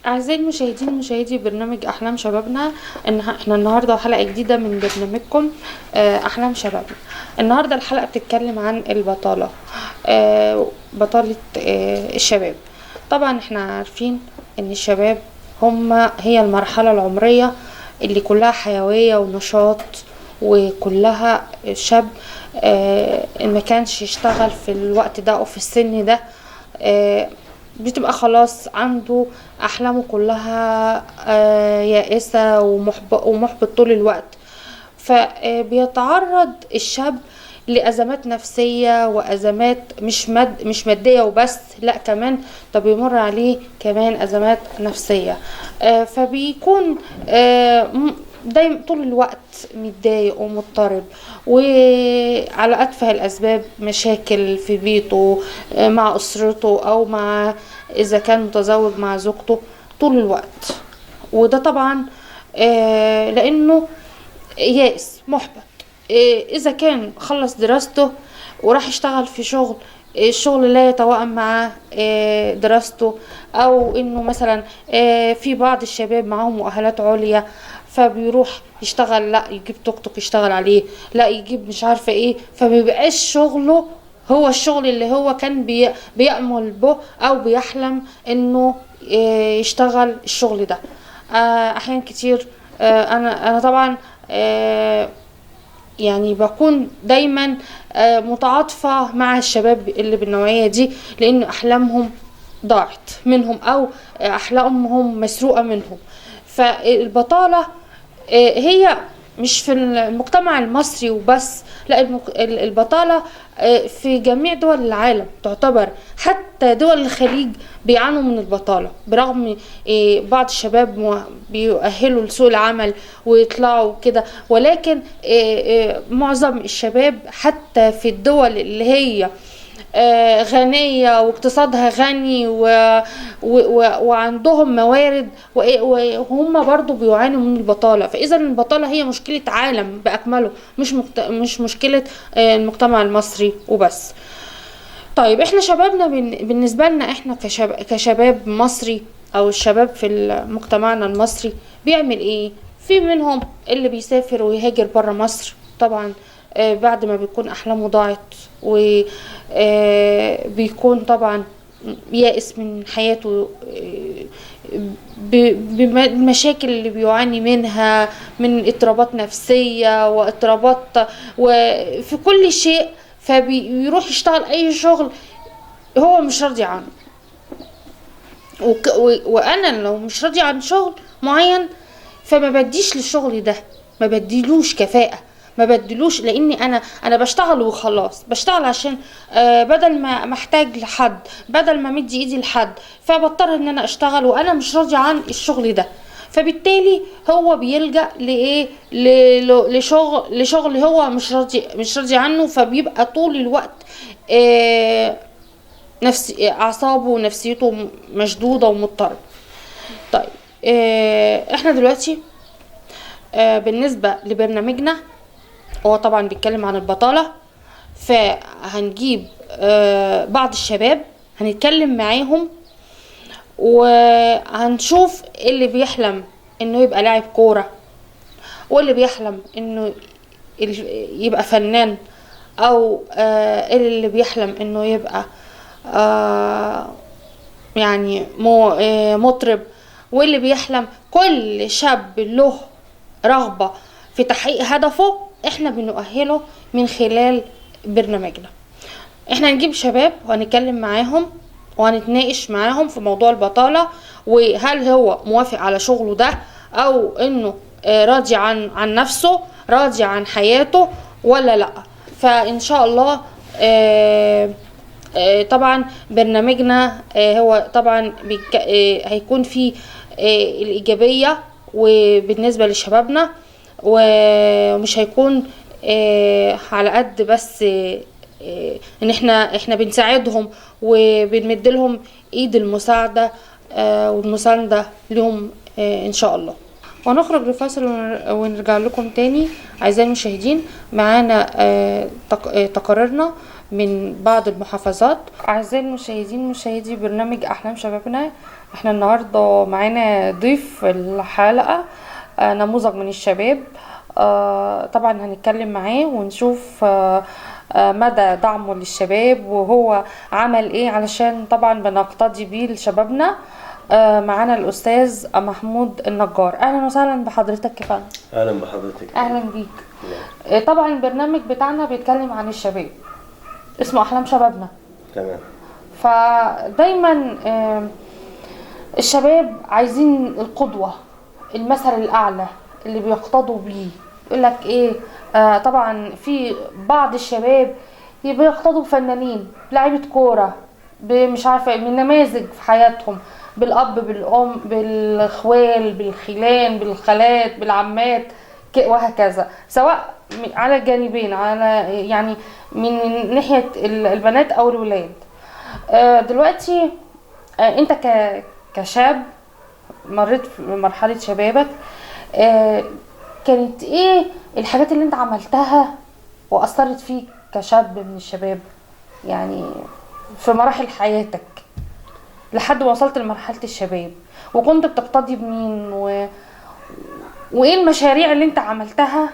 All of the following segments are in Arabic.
أعزائي المشاهدين، مشاهدي برنامج أحلام شبابنا، احنا النهاردة حلقة جديدة من برنامجكم أحلام شبابنا. النهاردة الحلقة بتتكلم عن البطالة، بطالة الشباب. طبعا احنا عارفين ان الشباب هي المرحلة العمرية اللي كلها حيوية ونشاط، وكلها شاب ما كانش يشتغل في الوقت ده او في السن ده بتبقى خلاص عنده احلامه كلها يائسة ومحبط طول الوقت. فبيتعرض الشاب لأزمات نفسية وأزمات مش مادية وبس، لا كمان ده بيمر عليه كمان أزمات نفسية. فبيكون دايما طول الوقت متضايق ومضطرب، وعلى أتفه الأسباب مشاكل في بيته مع أسرته، أو مع إذا كان متزوج مع زوجته طول الوقت. وده طبعا لأنه يائس محبط. اذا كان خلص دراسته وراح يشتغل في شغل، الشغل لا يتوائم مع دراسته، او انه مثلا في بعض الشباب معاهم مؤهلات عليا فبيروح يشتغل، لا يجيب توك توك يشتغل عليه، لا يجيب مش عارفه ايه، فمبيبقاش شغله هو الشغل اللي هو كان بيأمل به او بيحلم انه يشتغل الشغل ده. احيان كتير انا طبعا يعني بكون دايما متعاطفة مع الشباب اللي بالنوعية دي، لان احلامهم ضاعت منهم او احلامهم مسروقة منهم. فالبطالة هي مش في المجتمع المصري وبس، لا البطالة في جميع دول العالم تعتبر، حتى دول الخليج بيعانوا من البطالة، برغم بعض الشباب بيؤهلوا لسوق العمل ويطلعوا كده، ولكن معظم الشباب حتى في الدول اللي هي غنية واقتصادها غني وعندهم موارد، وهم برضو بيعانوا من البطالة. فإذا البطالة هي مشكلة عالم بأكمله، مش مشكلة المجتمع المصري وبس. طيب احنا شبابنا بالنسبة لنا احنا كشباب مصري، او الشباب في مجتمعنا المصري بيعمل ايه؟ في منهم اللي بيسافر ويهاجر برا مصر طبعا بعد ما بيكون احلامه ضاعت، وبيكون طبعا يائس من حياته بالمشاكل اللي بيعاني منها، من اضطرابات نفسية واضطرابات وفي كل شيء، فبيروح يشتغل اي شغل هو مش راضي عنه. وانا لو مش راضي عن شغل معين فما بديش للشغل ده، ما بديلوش كفاءة، ما بدلوش، لاني انا بشتغل وخلاص، بشتغل عشان بدل ما محتاج لحد، بدل ما مدي ايدي لحد، فبضطر ان انا اشتغل وانا مش راضي عن الشغل ده. فبالتالي هو بيلجأ لايه، لشغل هو مش راضي عنه، فبيبقى طول الوقت اعصابه ونفسيته مشدودة ومضطرب. طيب احنا دلوقتي بالنسبة لبرنامجنا هو طبعا بيتكلم عن البطالة، فهنجيب بعض الشباب هنتكلم معاهم، وهنشوف اللي بيحلم انه يبقى لاعب كورة، واللي بيحلم انه يبقى فنان، او اللي بيحلم انه يبقى يعني مطرب، واللي بيحلم. كل شاب له رغبة في تحقيق هدفه احنا بنؤهله من خلال برنامجنا. احنا هنجيب شباب وهنتكلم معاهم وهنتناقش معاهم في موضوع البطالة، وهل هو موافق على شغله ده، او انه راضي عن نفسه، راضي عن حياته ولا لا. فان شاء الله طبعا برنامجنا هو طبعا هيكون فيه الإيجابية وبالنسبة لشبابنا، ومش هيكون على قد بس ان احنا بنساعدهم وبنمد لهم ايد المساعدة والمساندة لهم ان شاء الله. ونخرج لفاصل ونرجع لكم تاني. اعزائي المشاهدين، معانا تقاريرنا من بعض المحافظات. أعزائي المشاهدين مشاهدي برنامج أحلام شبابنا، احنا النهاردة معانا ضيف في الحلقة نموذج من الشباب. طبعا هنتكلم معاه ونشوف مدى دعمه للشباب وهو عمل ايه علشان طبعا بنقتدي بيه لشبابنا. معانا الأستاذ محمود النجار. أهلا وسهلا بحضرتك يا فندم. اهلا بحضرتك. أهلا بيك. طبعا البرنامج بتاعنا بيتكلم عن الشباب، اسمه أحلام شبابنا. تمام. فدايما الشباب عايزين القدوة، المثل الأعلى اللي بيقتضوا بيه. يقولك ايه، طبعا في بعض الشباب بيقتضوا فنانين، لعيبة كورة، مش عارفة من نماذج في حياتهم، بالأب بالأم بالإخوال بالخلان بالخالات بالعمات وهكذا، سواء على الجانبين، على يعني من ناحية البنات أو الولاد. دلوقتي أنت كشاب مريت في مرحلة شبابك، كانت ايه الحاجات اللي انت عملتها وأثرت فيك كشاب من الشباب، يعني في مراحل حياتك لحد ما وصلت لمرحلة الشباب، وكنت بتقتدي بمين وايه المشاريع اللي انت عملتها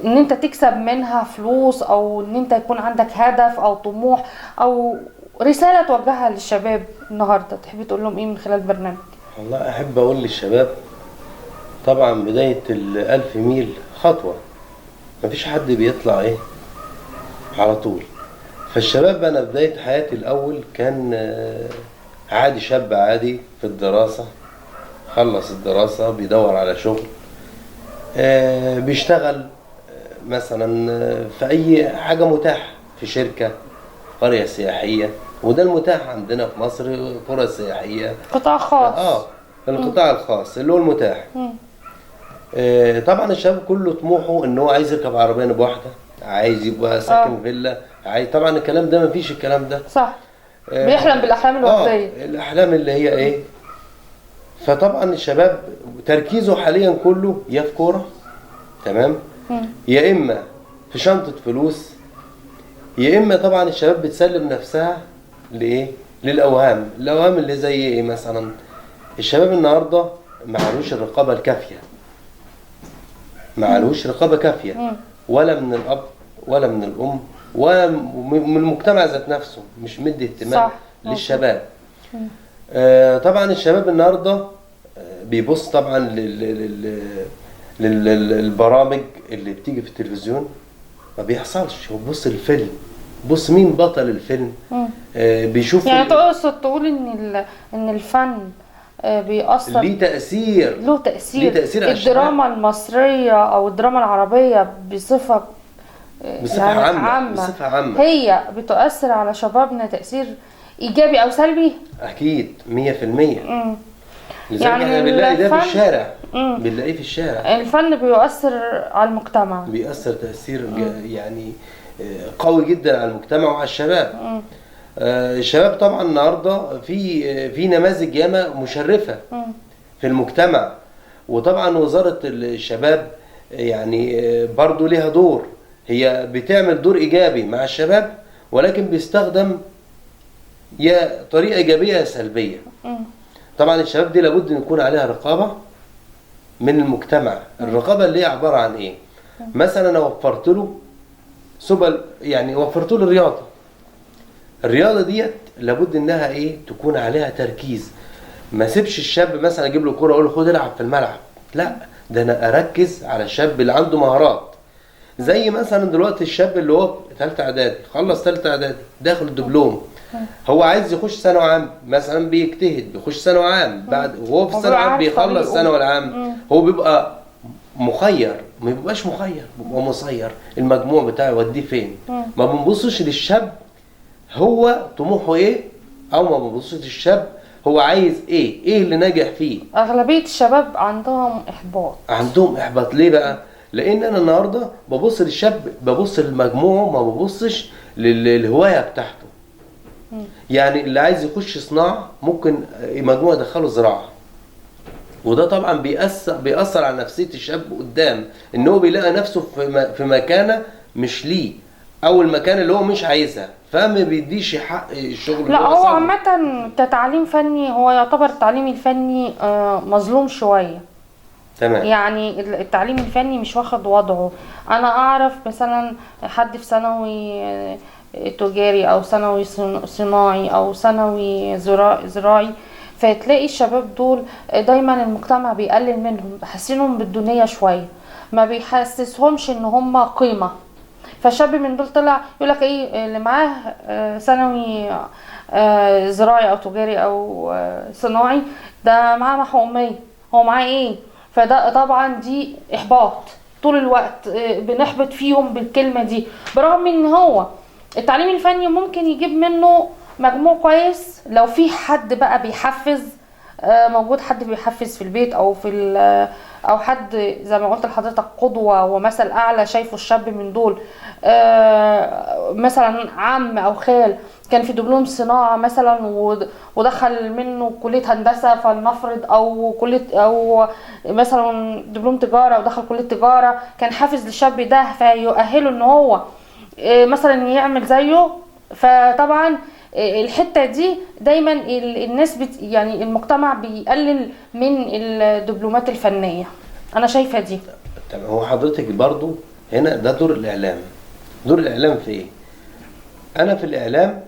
ان انت تكسب منها فلوس، او ان انت يكون عندك هدف او طموح او رسالة توجهها للشباب النهاردة، تحبي تقول لهم ايه من خلال البرنامج؟ والله احب اقول للشباب طبعا بداية ال1000 ميل خطوة، مفيش حد بيطلع ايه على طول. فالشباب انا بداية حياتي الاول كان عادي، شاب عادي في الدراسة، خلص الدراسة بيدور على شغل، بيشتغل مثلا في اي حاجة متاحة، في شركة، قرية سياحية، وده المتاح عندنا في مصر، قرى سياحية، قطاع خاص. القطاع الخاص اللي هو المتاح. طبعا الشباب كله طموحه ان هو عايز يركب عربية نبقى واحدة، عايز يبقى ساكن فيلا، عايز. طبعا الكلام ده مفيش الكلام ده، صح. بيحلم بالاحلام الوردية، الاحلام اللي هي ايه. فطبعا الشباب تركيزه حاليا كله يا في كوره، تمام، يا اما في شنطه فلوس، يا اما طبعا الشباب بتسلم نفسها لايه، للاوهام. الاوهام اللي زي ايه مثلا، الشباب النهارده معلوش الرقابه الكافيه، معلوش رقابه كافيه، ولا من الاب ولا من الام ولا من المجتمع ذات نفسه، مش مدي اهتمام للشباب. طبعا الشباب النهارده بيبص طبعا للبرامج اللي بتيجي في التلفزيون، ما بيحصلش. هو بص الفيلم، بص مين بطل الفيلم، بيشوف. يعني تقصد تقول ان الفن بيأثر، ليه تأثير، له تأثير الدراما المصرية او الدراما العربية بصفة عامة هي بتؤثر على شبابنا تأثير ايجابي او سلبي؟ اكيد 100%. لذلك يعني احنا بنلاقي ده في الشارع، بنلاقيه في الشارع. الفن بيؤثر على المجتمع، بيأثر تأثير يعني قوي جدا على المجتمع وعلى الشباب. الشباب طبعا النهارده في نماذج ياما مشرفة في المجتمع، وطبعا وزارة الشباب يعني برضو ليها دور، هي بتعمل دور ايجابي مع الشباب، ولكن بيستخدم يا طريقة ايجابية يا سلبية. طبعا الشباب دي لابد ان يكون عليها رقابة من المجتمع. الرقابة اللي هي عبارة عن ايه؟ مثلا انا وفرت له سبل، يعني وفرت له الرياضة ديت لابد انها ايه، تكون عليها تركيز. ما سيبش الشاب مثلا اجيب له كوره اقول له خد العب في الملعب، لا، ده انا اركز على الشاب اللي عنده مهارات. زي مثلا دلوقتي الشاب اللي هو ثالثه اعدادي، خلص ثالثه اعدادي داخل الدبلوم، هو عايز يخش ثانوي عام مثلا، بيجتهد بيخش ثانوي عام، بعد وهو في الثانوي عام بيخلص ثانوي العام، هو بيبقى مخير، ما بيبقاش مخير، بيبقى مسير. المجموع بتاعه يوديه فين؟ ما بنبصش للشاب هو طموحه ايه، او ما بنبصش للشاب هو عايز ايه اللي ناجح فيه. اغلبيه الشباب عندهم احباط. ليه بقى؟ لان انا النهارده ببص للشاب، ببص لمجموعه، ما ببصش للهوايه بتاعته. يعني اللي عايز يخش صناعه ممكن مجموعه يدخله زراعه، وده طبعا بيأثر على نفسيه الشاب قدام، ان هو بيلاقي نفسه في مكانه مش ليه، او المكان اللي هو مش عايزها، فما بيديش حق الشغل اللي لا هو صعب. عامة كتعليم فني هو يعتبر التعليم الفني مظلوم شوية. تمام. يعني التعليم الفني مش واخد وضعه. انا اعرف مثلا حد في ثانوي تجاري او ثانوي صناعي او ثانوي زراعي، فتلاقي الشباب دول دايما المجتمع بيقلل منهم، حاسينهم بالدونية شوية، ما بيحسسهمش ان هم قيمة. فالشاب من دول طلع يقولك ايه اللي معاه ثانوي زراعي او تجاري او صناعي ده معاه محو أمية، هو معاه ايه؟ فده طبعا دي احباط طول الوقت، بنحبط فيهم بالكلمة دي، برغم ان هو التعليم الفني ممكن يجيب منه مجموع كويس لو في حد بقى بيحفز، موجود حد بيحفز في البيت او في او حد زي ما قلت لحضرتك قدوة ومثل اعلى شايفه الشاب من دول، مثلا عم او خال كان في دبلوم صناعة مثلا ودخل منه كلية هندسة فلنفرض، او كلية او مثلا دبلوم تجارة ودخل كلية تجارة، كان حافز للشاب ده فيؤهله ان هو مثلا يعمل زيه. فطبعا الحتة دي دايما الناس يعني المجتمع بيقلل من الدبلومات الفنية، انا شايفة دي. تمام. هو حضرتك برضو هنا ده دور الاعلام. دور الاعلام في ايه؟ انا في الاعلام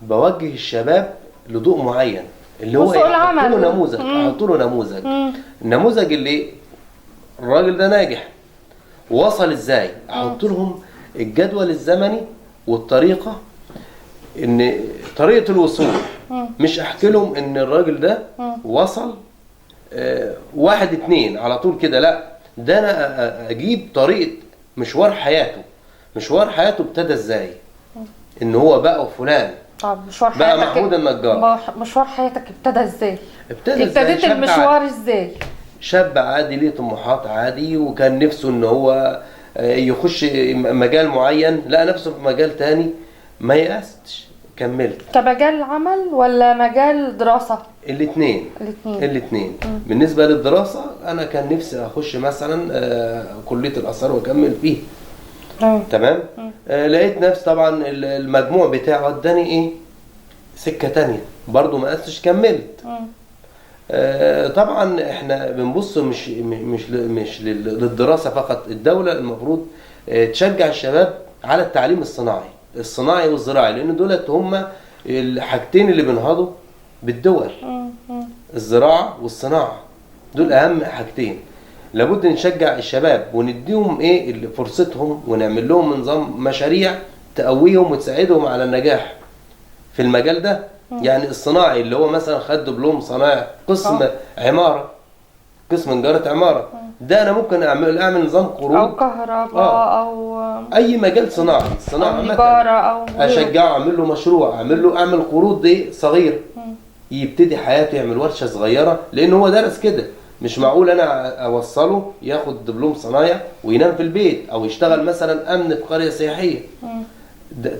بوجه الشباب لضوء معين اللي هو وسوق العمل. احط له نموذج، احط له نموذج. النموذج اللي الراجل ده ناجح وصل ازاي، احط لهم الجدول الزمني والطريقه، ان طريقه الوصول. مش احكي لهم ان الراجل ده وصل 1 2 على طول كده، لا، ده انا اجيب طريقه مشوار حياته. مشوار حياته ابتدى ازاي، ان هو بقى فلان. طب مشوار بقى حياتك محمود النجار. مشوار حياتك ابتدى ازاي؟ ابتديت ابتديت المشوار ازاي؟ شاب عادي ليه طموحات عادي، وكان نفسه ان هو يخش مجال معين، لقى نفسه في مجال تاني ما يأستش، كملت. كمجال عمل ولا مجال دراسة؟ الاثنين. الاثنين. بالنسبة للدراسة انا كان نفسي اخش مثلا كلية الآثار واكمل فيه. تمام. لقيت نفسي طبعا المجموع بتاعه اداني ايه سكة تانية، برضو ما قستش، كملت. طبعا احنا بنبص مش للدراسة فقط. الدولة المفروض تشجع الشباب على التعليم الصناعي والزراعي، لان دولت هم الحاجتين اللي بينهضوا بالدول. الزراعة والصناعة دول اهم حاجتين. لابد نشجع الشباب ونديهم ايه فرصتهم، ونعمل لهم نظام مشاريع تقويهم وتساعدهم على النجاح في المجال ده. يعني الصناعي اللي هو مثلا خد دبلوم صناعي قسم عمارة، قسم نجارة عمارة، ده انا ممكن اعمل نظام قروض او كهرباء او اي مجال صناعي او نجارة او اشجعه، اعمل له مشروع، اعمل قروض دي صغير، يبتدي حياته، يعمل ورشة صغيرة، لان هو درس كده. مش معقول انا اوصله ياخد دبلوم صنايع وينام في البيت، او يشتغل مثلا امن في قرية سياحية.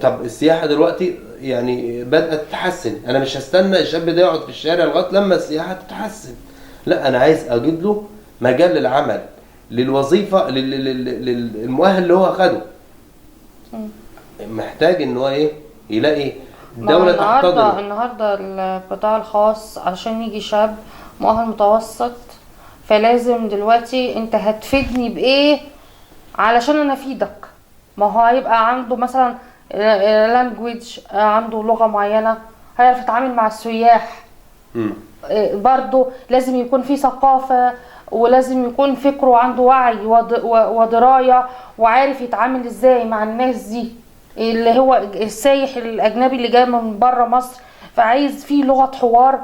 طب السياحة دلوقتي يعني بدأت تتحسن، انا مش هستنى الشاب ده يقعد في الشارع لغاية لما السياحة تتحسن، لا، انا عايز اجيب له مجال للعمل، للوظيفة، للمؤهل اللي هو خده. محتاج ان هو ايه يلاقي الدولة تحتضنه. النهارده القطاع الخاص عشان يجي شاب مؤهل متوسط، فلازم دلوقتي انت هتفيدني بايه علشان انا افيدك. ما هو هيبقى عنده مثلا لانجويج، عنده لغة معينة، هيعرف يتعامل مع السياح. برضو لازم يكون في ثقافة، ولازم يكون فكره عنده وعي ودراية، وعارف يتعامل ازاي مع الناس دي، اللي هو السايح الاجنبي اللي جاي من بره مصر، فعايز فيه لغة حوار،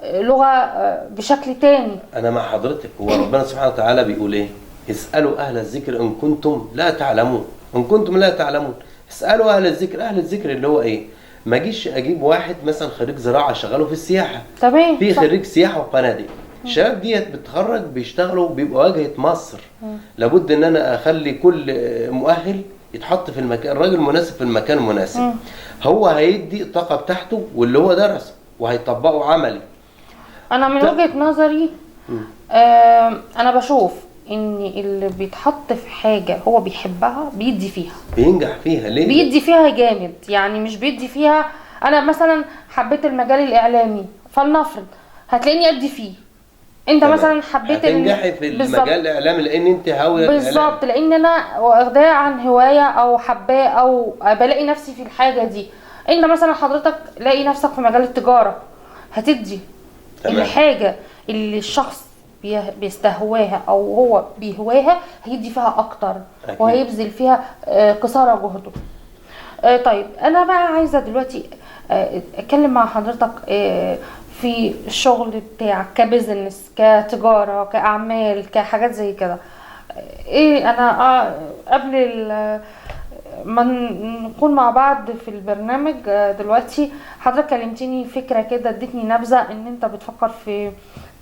لغة بشكل تاني. انا مع حضرتك. هو ربنا سبحانه وتعالى بيقول ايه؟ اسألوا اهل الذكر ان كنتم لا تعلمون. ان كنتم لا تعلمون، اسألوا اهل الذكر. اهل الذكر اللي هو ايه؟ ما اجيش اجيب واحد مثلا خريج زراعة شغاله في السياحة، تمام، في خريج سياحة وفنادق، الشباب ديت بتخرج بيشتغلوا بيبقوا واجهة مصر. لابد ان انا اخلي كل مؤهل يتحط في المكان، الراجل المناسب في المكان المناسب. هو هيدي الطاقة بتاعته واللي هو درسه وهيطبقه عملي. انا من وجهة نظري انا بشوف ان اللي بيتحط في حاجة هو بيحبها بيدي فيها، بينجح فيها ليه؟ بيدي فيها جامد. يعني مش بيدي فيها، انا مثلا حبيت المجال الاعلامي فلنفرض هتلاقيني ادي فيه. انت تمام. مثلا حبيت هتنجحي في بالظبط. المجال الاعلامي لان انت هاويه الاعلام. بالظبط، لان انا واخداه عن هوايه او حباه او بلاقي نفسي في الحاجه دي. انت مثلا حضرتك لاقي نفسك في مجال التجاره، هتدي تمام. الحاجه اللي الشخص بيستهواها او هو بيهواها، هيدي فيها اكتر أكيد. وهيبذل فيها قصارى جهده. طيب انا بقى عايزه دلوقتي اتكلم مع حضرتك في الشغل بتاعك كبزنس، كتجاره، كاعمال، كحاجات زي كده. ايه انا قبل ما نكون مع بعض في البرنامج دلوقتي حضرتك كلمتني فكره كده، اديتني نبذه ان انت بتفكر في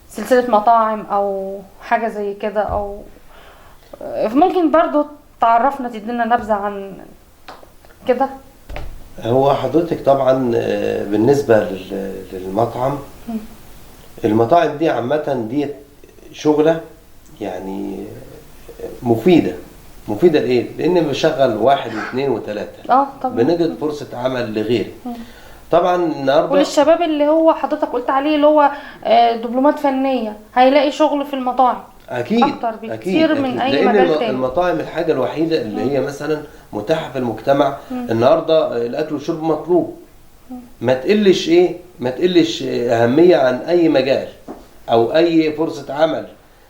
سلسله مطاعم او حاجه زي كده، او ممكن برضو تعرفنا تدينا نبذه عن كده. هو حضرتك طبعا بالنسبة للمطعم، المطاعم دي عامة دي شغلة يعني مفيدة. مفيدة لإيه؟ لأن بشغل واحد واثنين وثلاثة، طبعا بنجد فرصة عمل لغيري. طبعا النهارده وللشباب اللي هو حضرتك قلت عليه اللي هو دبلومات فنية هيلاقي شغل في المطاعم أكيد أكتر بكتير من أي لأن مجال تاني. المطاعم الحاجة الوحيدة اللي هي مثلا متاحة في المجتمع. النهارده الأكل والشرب مطلوب، ما تقلش إيه؟ ما تقلش أهمية عن أي مجال أو أي فرصة عمل.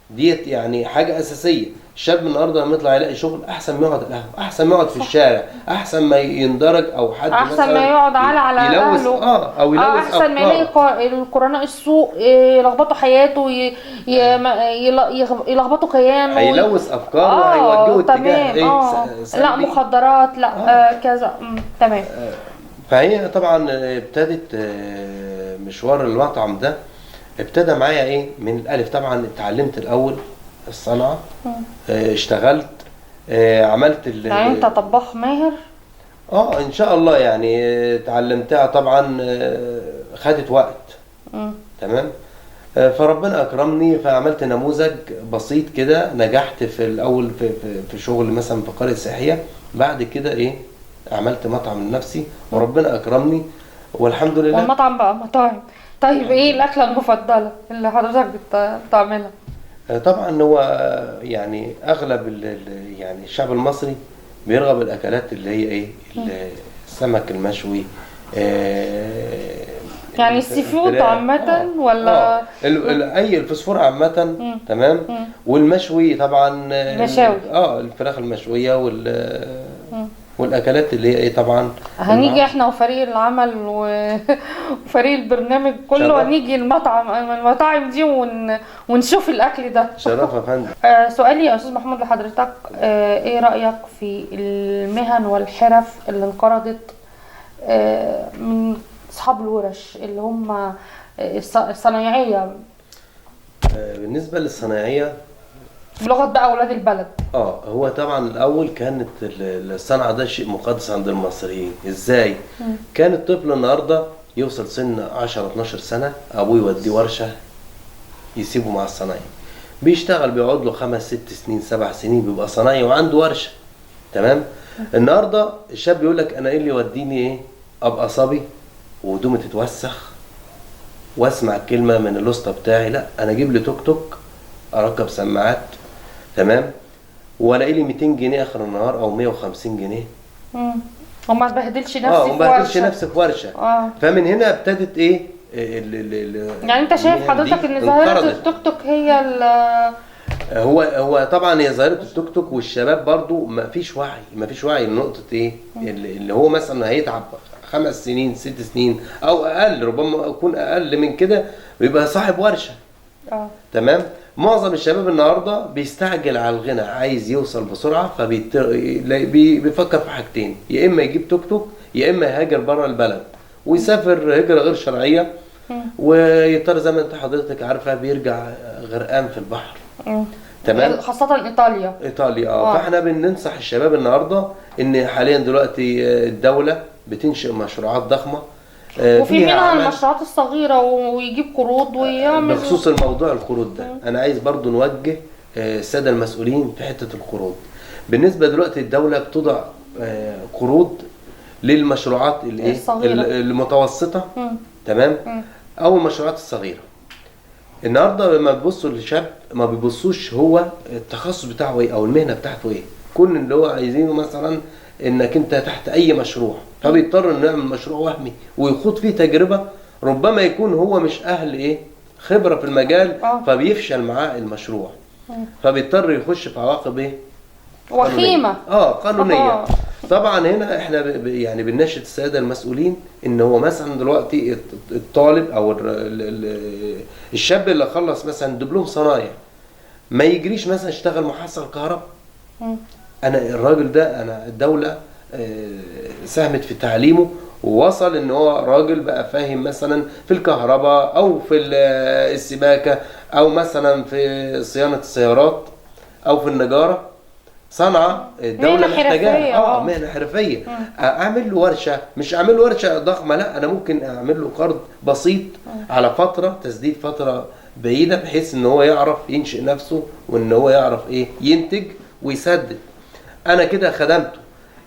ديت يعني حاجة أساسية. الشاب النهارده لما يطلع يلاقي شغل أحسن ما يقعد القهوة، أحسن ما يقعد في الشارع، أحسن ما يندرج أو حد أحسن مثلا ما يقعد على يلوث أهله. أو يلوث أحسن ما أفكاره. يلاقي القرناء السوق يلخبطوا حياته، يلخبطوا كيانه، هيلوث أفكاره وهيوجهه اتجاه تمام. إيه؟ لا سلبي. مخدرات، لا كذا. تمام. فهي طبعا ابتدت مشوار المطعم ده ابتدى معايا ايه من الالف. طبعا اتعلمت الاول الصنعه، اشتغلت، عملت يعني انت طباخ ماهر؟ ان شاء الله يعني اتعلمتها طبعا. خدت وقت. تمام. فربنا اكرمني فعملت نموذج بسيط كده، نجحت في الاول في شغل مثلا في قريه سياحيه. بعد كده ايه عملت مطعم لنفسي وربنا اكرمني والحمد لله. والمطعم بقى مطاعم. طيب ايه الاكله المفضله اللي حضرتك بتعملها؟ طبعا هو يعني اغلب يعني الشعب المصري بيرغب الاكلات اللي هي ايه السمك المشوي، يعني السي فود عامه ولا اي الفوسفور عامه. تمام. والمشوي طبعا مشاوي. الفراخ المشويه والاكلات اللي هي ايه طبعا. هنيجي احنا وفريق العمل وفريق البرنامج كله، هنيجي المطاعم دي ونشوف الاكل ده. شرف يا فندم. سؤالي يا استاذ محمود لحضرتك، ايه رايك في المهن والحرف اللي انقرضت من اصحاب الورش اللي هم الصنايعيه؟ بالنسبه للصنايعيه بلغه بقى اولاد البلد، هو طبعا الاول كانت الصنعه ده شيء مقدس عند المصريين. ازاي؟ كان الطفل النهارده يوصل سن 10 12 سنه ابوه يوديه ورشه يسيبه مع الصنايعي، بيشتغل بيقعد له 5 6 سنين 7 سنين بيبقى صنايعي وعنده ورشه. تمام. النهارده الشاب يقول لك انا ايه اللي يوديني ايه ابقى صبي وهدومي تتوسخ واسمع كلمه من الاسطى بتاعي؟ لا، انا اجيب لي توك توك اركب سماعات. تمام. والاقي لي 200 جنيه اخر النهار او 150 جنيه. وما تبهدلش نفسي في وما تبهدلش ورشه. نفسك في ورشه. فمن هنا ابتدت ايه يعني انت شايف حضرتك ان ظاهره التوك توك هي هو طبعا هي ظاهره التوك توك والشباب برضو ما فيش وعي لنقطه ايه اللي هو مثلا هيتعب 5 سنين 6 سنين او اقل، ربما يكون اقل من كده ويبقى صاحب ورشه. تمام. معظم الشباب النهارده بيستعجل على الغنى، عايز يوصل بسرعه، فبيفكر في حاجتين: يا اما يجيب توك توك يا اما يهاجر بره البلد ويسافر هجره غير شرعيه، ويضطر زي ما انت حضرتك عارفه بيرجع غرقان في البحر. تمام. خاصه ايطاليا. فاحنا بننصح الشباب النهارده ان حاليا دلوقتي الدوله بتنشئ مشروعات ضخمه وفي منها المشروعات الصغيره ويجيب قروض ويعمل. بخصوص الموضوع القروض ده انا عايز برضو نوجه الساده المسؤولين في حته القروض. بالنسبه دلوقتي الدوله بتضع قروض للمشروعات الايه المتوسطه، تمام، او المشروعات الصغيره. النهارده لما بيبصوا للشاب ما بيبصوش هو التخصص بتاعه ايه او المهنه بتاعته ايه، كل اللي هو عايزينه مثلا انك انت تحت اي مشروع، فبيضطر انه يعمل مشروع وهمي ويخوض فيه تجربه ربما يكون هو مش اهل ايه خبره في المجال، فبيفشل معاه المشروع، فبيضطر يخش في عواقب ايه وخيمه قانونيه. طبعا هنا احنا يعني بنناشد الساده المسؤولين ان هو مثلا دلوقتي الطالب او الشاب اللي خلص مثلا دبلوم صنايع ما يجريش مثلا يشتغل محصل كهرباء. انا الراجل ده انا الدوله ساهمت في تعليمه ووصل ان هو راجل بقى فاهم مثلا في الكهرباء او في السباكه او مثلا في صيانه السيارات او في النجاره، صنعه الدوله محتاجاها مهنه حرفيه. اعمل له ورشه، مش اعمل له ورشه ضخمه، لا انا ممكن اعمل له قرض بسيط على فتره تسديد فتره بعيده بحيث ان هو يعرف ينشئ نفسه وان هو يعرف ايه ينتج ويسدد. انا كده خدمته.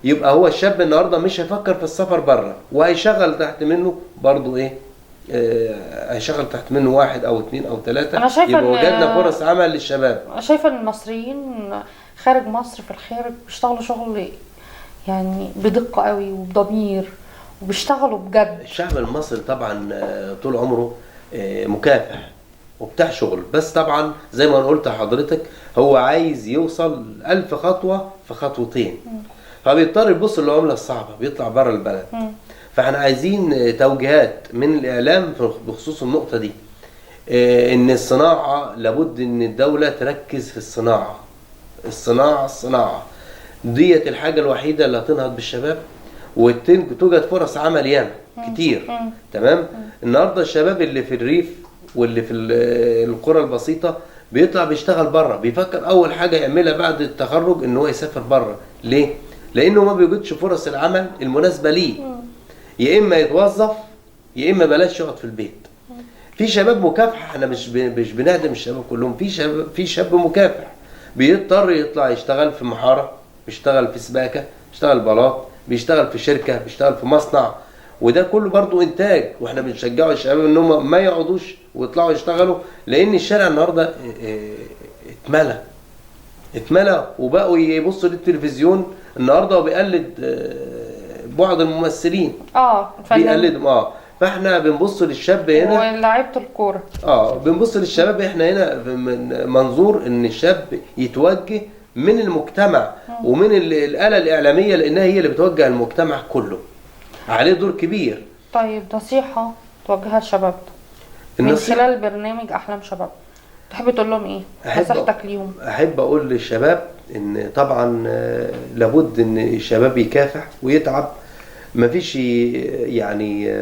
يبقى هو الشاب النهارده مش هيفكر في السفر بره، وهيشغل تحت منه برضه ايه هيشغل تحت منه 1 أو 2 أو 3. يبقى وجدنا فرص عمل للشباب. انا شايفه ان المصريين خارج مصر في الخارج بيشتغلوا شغل يعني بدقه قوي وبضمير وبيشتغلوا بجد. الشعب المصري طبعا طول عمره مكافح وبتاع شغل، بس طبعا زي ما انا قلت لحضرتك هو عايز يوصل 1000 خطوه في خطوتين، فبيضطر يبص للعمله الصعبه، بيطلع بره البلد. فاحنا عايزين توجيهات من الاعلام بخصوص النقطه دي، ان الصناعه لابد ان الدوله تركز في الصناعه ديت الحاجه الوحيده اللي هتنهض بالشباب وتوجد فرص عمل ياما كتير. تمام. النهارده الشباب اللي في الريف واللي في القرى البسيطه بيطلع بيشتغل بره، بيفكر اول حاجه يعملها بعد التخرج ان هو يسافر بره. ليه؟ لانه ما بيوجدش فرص العمل المناسبه ليه، يا اما يتوظف يا اما بلاش يقعد في البيت. في شباب مكافح، احنا مش بنعدم الشباب كلهم، في شاب مكافح بيضطر يطلع يشتغل في محاره، بيشتغل في سباكه، بيشتغل بلاط، بيشتغل في شركه، بيشتغل في مصنع، وده كله برضو انتاج. واحنا بنشجعوا الشباب ان هم ما يقعدوش ويطلعوا يشتغلوا، لان الشارع النهارده اتملى وبقوا يبصوا للتلفزيون النهارده وبيقلد بعض الممثلين بيقلدوا. فاحنا بنبص للشاب هنا ولاعيبه الكوره بنبص للشباب احنا هنا من منظور ان الشاب يتوجه من المجتمع ومن الآلة الإعلامية، لأنها هي اللي بتوجه المجتمع كله، عليه دور كبير. طيب نصيحة توجهها للشباب من خلال برنامج أحلام شباب تحب تقول لهم ايه؟ نصيحتك ليهم؟ أحب أقول للشباب إن طبعا لابد إن الشباب يكافح ويتعب. مفيش يعني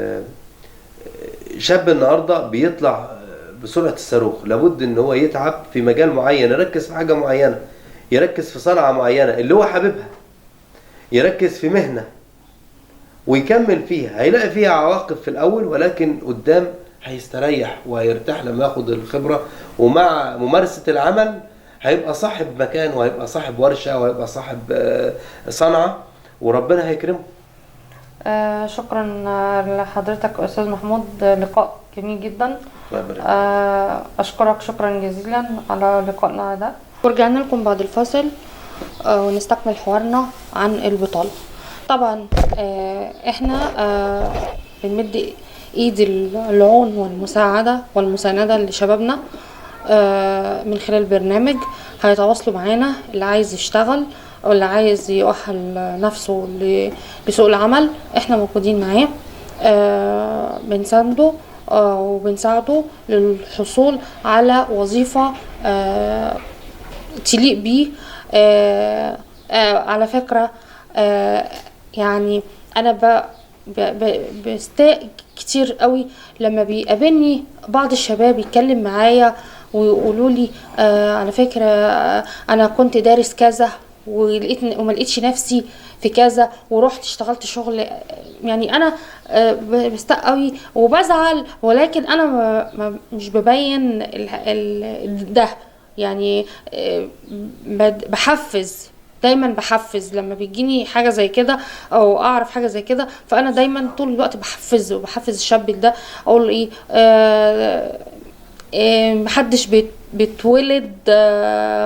شاب النهارده بيطلع بسرعة الصاروخ، لابد إن هو يتعب في مجال معين، يركز في حاجة معينة، يركز في صنعة معينة اللي هو حاببها، يركز في مهنة ويكمل فيها. هيلاقي فيها عواقب في الأول، ولكن قدام هيستريح وهيرتاح لما ياخد الخبرة، ومع ممارسة العمل هيبقى صاحب مكان وهيبقى صاحب ورشة وهيبقى صاحب صنعة، وربنا هيكرمه. شكرا لحضرتك أستاذ محمود، لقاء جميل جدا. أشكرك شكرا جزيلا على لقائنا ده. ورجعنا لكم بعد الفاصل ونستكمل حوارنا عن البطالة. طبعا احنا بنمد ايد العون والمساندة لشبابنا من خلال برنامج. هيتواصلوا معانا اللي عايز يشتغل او اللي عايز يؤهل نفسه لسوق العمل، احنا موجودين معاه، بنسانده وبنساعده للحصول على وظيفة تليق بيه. على فكرة يعني انا بستاء كتير قوي لما بيقابلني بعض الشباب يتكلم معايا ويقولوا لي على فكرة انا كنت دارس كذا وما لقيتش نفسي في كذا ورحت اشتغلت شغل. يعني انا بستاء قوي وبزعل، ولكن انا مش ببين ده يعني بحفز دايما، بحفز لما بيجيني حاجه زي كده او اعرف حاجه زي كده، فانا دايما طول الوقت بحفزه وبحفز الشاب ده، اقول ايه محدش بيتولد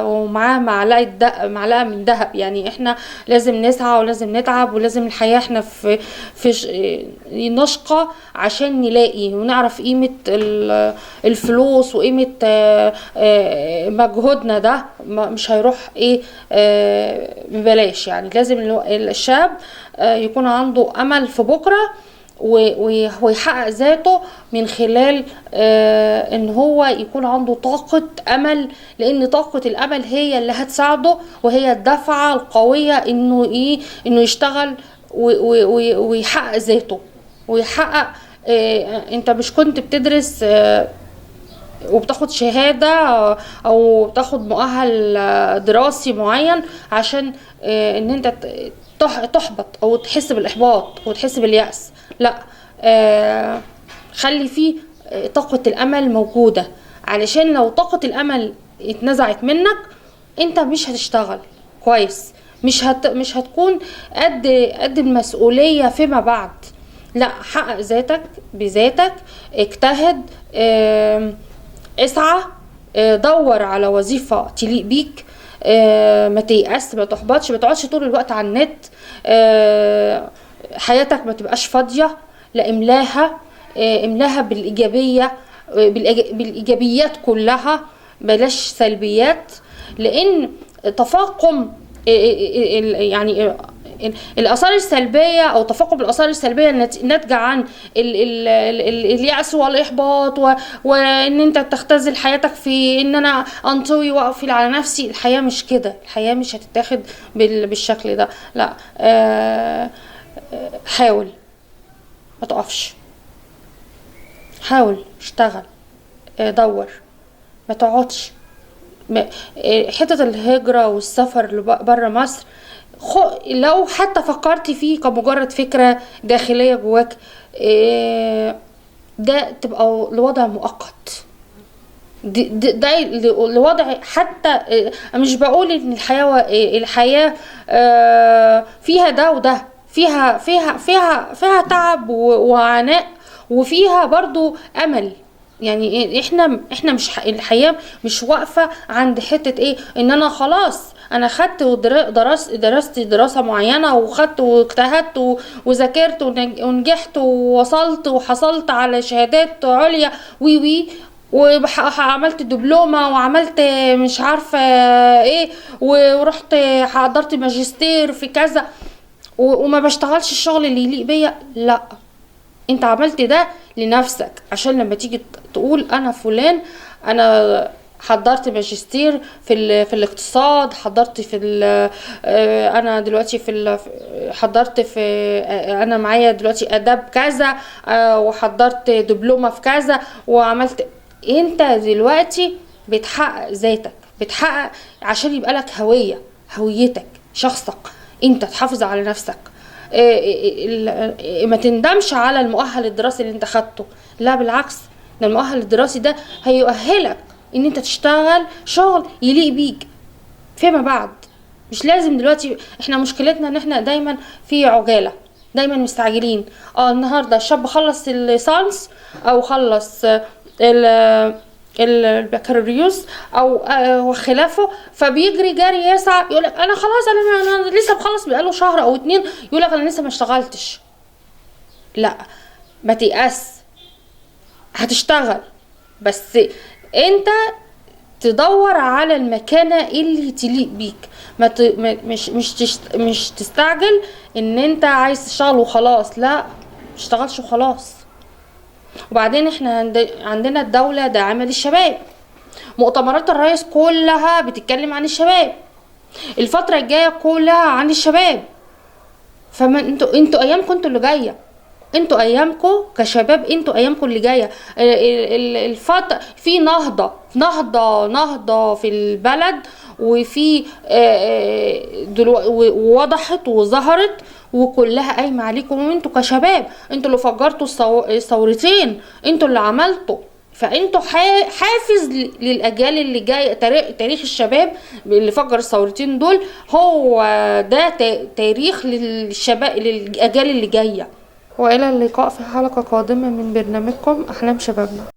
ومعاه معلقه من ذهب. يعني احنا لازم نسعى ولازم نتعب، ولازم الحياه احنا في نشقى عشان نلاقي ونعرف قيمه الفلوس وقيمه مجهودنا ده مش هيروح ايه ببلاش. يعني لازم الشاب يكون عنده امل في بكره ويحقق ذاته من خلال ان هو يكون عنده طاقة امل، لان طاقة الامل هي اللي هتساعده وهي الدفعة القوية انه يشتغل ويحقق ذاته ويحقق. انت مش كنت بتدرس وبتاخد شهادة او بتاخد مؤهل دراسي معين عشان ان انت تحبط او تحس بالاحباط وتحس باليأس. لا، خلي فيه طاقة الامل موجودة، علشان لو طاقة الامل اتنزعت منك انت مش هتشتغل كويس، مش هتكون قد المسؤولية فيما بعد. لا، حقق ذاتك بذاتك، اجتهد، اسعى، دور على وظيفة تليق بيك، ما تيأس، ما تحبطش، ما تقعدش طول الوقت على النت، حياتك ما تبقاش فاضية، لا املاها بالإيجابية، بالإيجابيات كلها، بلاش سلبيات. لأن تفاقم يعني الآثار السلبية أو تفاقم الآثار السلبية الناتجة عن اليأس والإحباط وإن أنت تختزل حياتك في إن أنا أنطوي وأقفل على نفسي. الحياة مش كده، الحياة مش هتتاخد بالشكل ده. لا، حاول ما تقفش، حاول اشتغل، دور، ما تقعدش. حتة الهجرة والسفر برا مصر لو حتى فكرتي فيه كمجرد فكرة داخلية جواك، ده تبقى لوضع مؤقت، ده لوضع حتى مش بقول ان الحياة فيها ده وده، فيها تعب وعناء، وفيها برضو امل. يعني احنا مش الحياة مش واقفة عند حتة ايه ان انا خلاص انا خدت درست دراسة معينة وخدت واجتهدت وذاكرت ونجحت ووصلت وحصلت على شهادات عليا وعملت دبلومة وعملت مش عارفة ايه ورحت حضرت ماجستير في كذا وما بشتغلش الشغل اللي يليق بيا. لا، انت عملت ده لنفسك عشان لما تيجي تقول انا فلان، انا حضرت ماجستير في الاقتصاد، حضرت في انا دلوقتي حضرت في انا معايا دلوقتي اداب كذا، وحضرت دبلومة في كذا وعملت. انت دلوقتي بتحقق ذاتك، بتحقق عشان يبقى لك هويتك، شخصك، انت تحافظ على نفسك. ما تندمش على المؤهل الدراسي اللي انت خدته، لا بالعكس، ده المؤهل الدراسي ده هيؤهلك ان انت تشتغل شغل يليق بيك فيما بعد. مش لازم دلوقتي، احنا مشكلتنا ان احنا دايما في عجالة، دايما مستعجلين. النهاردة الشاب خلص الليسانس او خلص البكالوريوس او خلافه، فبيجري جري يسعى، يقولك انا خلاص انا لسه بخلص بقاله شهر او 2، يقولك انا لسه ما اشتغلتش. لا، ما تيأس، هتشتغل، بس انت تدور على المكانة اللي تليق بيك. مش تستعجل ان انت عايز تشتغل وخلاص، لا، تشتغلش وخلاص. وبعدين احنا عندنا الدولة داعمة للشباب، مؤتمرات الرئيس كلها بتتكلم عن الشباب، الفترة الجاية كلها عن الشباب. فما انتوا ايامكم انتوا اللي جاية، انتوا ايامكم كشباب، انتوا ايامكم اللي جايه. الفتره في نهضه في البلد، وفي وضحت وظهرت وكلها قايمه عليكم. وانتوا كشباب انتوا اللي فجرتوا الثورتين، انتوا اللي عملتوا. فانتوا حافز للاجيال اللي جايه. تاريخ الشباب اللي فجر الثورتين دول هو ده تاريخ للشباب للاجيال اللي جايه. والى اللقاء في حلقه قادمه من برنامجكم احلام شبابنا.